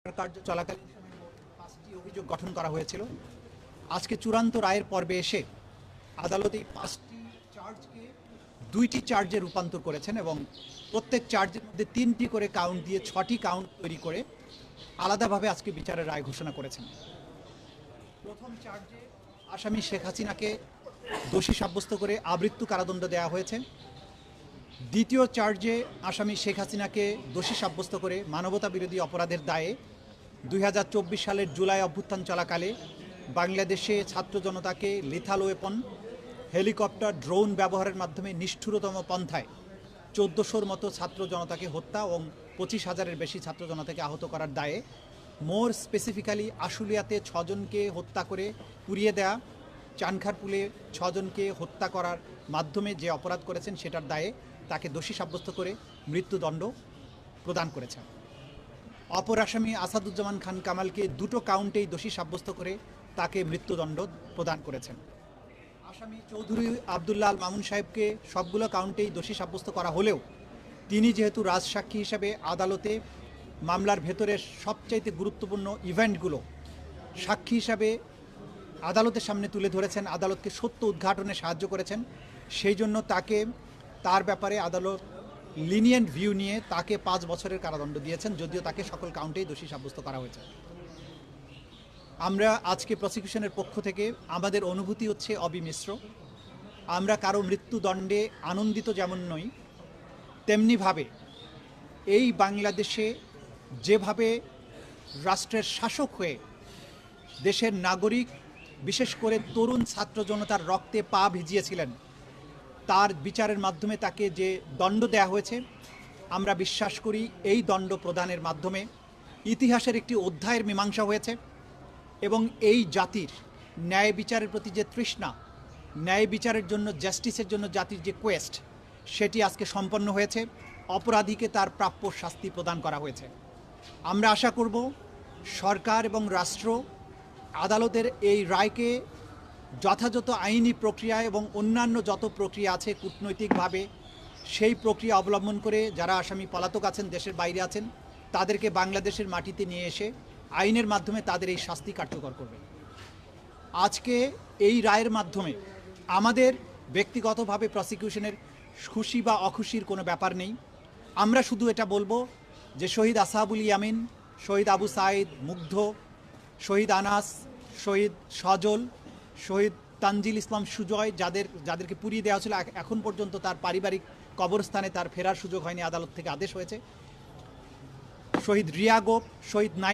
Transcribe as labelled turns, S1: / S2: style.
S1: কার্য চলাকালীন সময়ে মোট 5টি অভিযোগ গঠন করা হয়েছিল। আজকে চূড়ান্ত রায়ের পর্বে এসে আদালত এই 5টি চার্জকে 2টি চার্জে রূপান্তর করেছেন এবং প্রত্যেক চার্জের মধ্যে 3টি করে কাউন্ট দিয়ে 6টি কাউন্ট তৈরি করে আলাদাভাবে আজকে বিচারের রায় ঘোষণা করেছেন। প্রথম চার্জে আসামি শেখ হাসিনাকে দোষী সাব্যস্ত করে আমৃত্যু কারাদণ্ড দেওয়া হয়েছে। দ্বিতীয় চার্জে আসামি শেখ হাসিনাকে দোষী সাব্যস্ত করে মানবতা বিরোধী অপরাধের দায়ে 2024 সালের জুলাই অভ্যুত্থান চলাকালে বাংলাদেশে ছাত্র জনতাকে লিথাল ওয়েপন, হেলিকপ্টার, ড্রোন ব্যবহারের মাধ্যমে নিষ্ঠুরতম পন্থায় 1400-র মতো ছাত্র জনতাকে হত্যা এবং 25,000-এর বেশি ছাত্র জনতাকে আহত করার দায়ে, মোর স্পেসিফিক্যালি আশুলিয়াতে 6 জনকে হত্যা করে পুড়িয়ে দেয়া, চানখারপুলে 6 জনকে হত্যা করার মাধ্যমে যে অপরাধ করেছেন সেটার দায়ে তাকে দোষী সাব্যস্ত করে মৃত্যুদণ্ড প্রদান করেছেন। অপর আসামি আসাদুজ্জামান খান কামালকে 2টো কাউন্টেই দোষী সাব্যস্ত করে তাকে মৃত্যুদণ্ড প্রদান করেছেন। আসামি চৌধুরী আবদুল্লাহ আল মামুন সাহেবকে সবগুলো কাউন্টেই দোষী সাব্যস্ত করা হলেও তিনি যেহেতু রাজসাক্ষী হিসাবে আদালতে মামলার ভেতরের সবচাইতে গুরুত্বপূর্ণ ইভেন্টগুলো সাক্ষী হিসাবে আদালতের সামনে তুলে ধরেছেন, আদালতকে সত্য উদ্ঘাটনে সাহায্য করেছেন, সেই জন্য তার ব্যাপারে আদালত লিনিয়েন্ট ভিউ নিয়ে তাকে 5 বছরের কারাদণ্ড দিয়েছেন, যদিও তাকে সকল কাউন্টেই দোষী সাব্যস্ত করা হয়েছে। আমরা আজকে প্রসিকিউশনের পক্ষ থেকে আমাদের অনুভূতি হচ্ছে অবিমিশ্র। আমরা কারো মৃত্যুদণ্ডে আনন্দিত যেমন নই, তেমনিভাবে এই বাংলাদেশে যেভাবে রাষ্ট্রের শাসক হয়ে দেশের নাগরিক, বিশেষ করে তরুণ ছাত্র জনতার রক্তে পা ভিজিয়েছিলেন, তার বিচারের মাধ্যমে তাকে যে দণ্ড দেয়া হয়েছে, আমরা বিশ্বাস করি এই দণ্ড প্রদানের মাধ্যমে ইতিহাসের একটি অধ্যায়ের মীমাংসা হয়েছে এবং এই জাতির ন্যায় বিচারের প্রতি যে তৃষ্ণা, ন্যায় বিচারের জন্য, জাস্টিসের জন্য জাতির যে কোয়েস্ট, সেটি আজকে সম্পন্ন হয়েছে। অপরাধীকে তার প্রাপ্য শাস্তি প্রদান করা হয়েছে। আমরা আশা করব সরকার এবং রাষ্ট্র আদালতের এই রায়কে যথাযথ আইনি প্রক্রিয়া এবং অন্যান্য যত প্রক্রিয়া আছে কূটনৈতিকভাবে সেই প্রক্রিয়া অবলম্বন করে যারা আসামি পলাতক আছেন, দেশের বাইরে আছেন, তাদেরকে বাংলাদেশের মাটিতে নিয়ে এসে আইনের মাধ্যমে তাদের এই শাস্তি কার্যকর করবে। আজকে এই রায়ের মাধ্যমে আমাদের ব্যক্তিগতভাবে প্রসিকিউশনের খুশি বা অখুশির কোনো ব্যাপার নেই। আমরা শুধু এটা বলবো যে শহীদ আসহাবুল ইয়ামিন, শহীদ আবু সাঈদ, মুগ্ধ, শহীদ আনাস, শহীদ সজল, শহীদ তানজিল ইসলাম সুজয়, যাদেরকে পুড়িয়ে দেওয়া হয়েছিল, এখন পর্যন্ত তার পারিবারিক কবরস্থানে তার ফেরার সুযোগ হয়নি, আদালত থেকে আদেশ হয়েছে। শহীদ রিয়া গোপ, শহীদ